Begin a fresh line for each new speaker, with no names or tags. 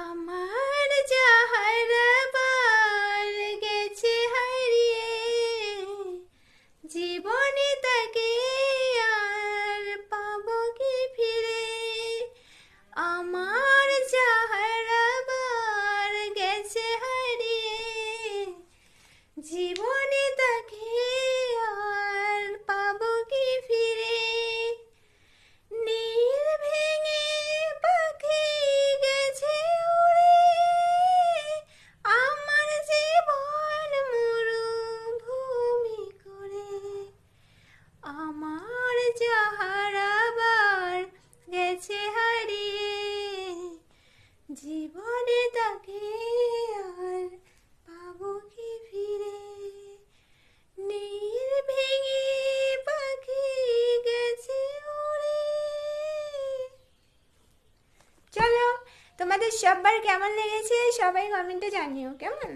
আমার যাহারাবার গেছে হারিয়ে, জীবনে তাকে আর পাবো কি ফিরে। আমার যাহারাবার গেছে হারিয়ে, জীবনে তাকে আর পাবো কি ফিরে। নীল ভেঙে পাখি গেছে উড়ে, আমার জীবন মরুভূমি করে। আমার যাহারাবার গেছে হারিয়ে, জীবনে তাকে আর পাবো কি ফিরে। নীল ভেঙে পাখি গেছে উড়ে। চলো, তোমাদের সবার কেমন লেগেছে সবাই কমেন্টে জানিও, কেমন?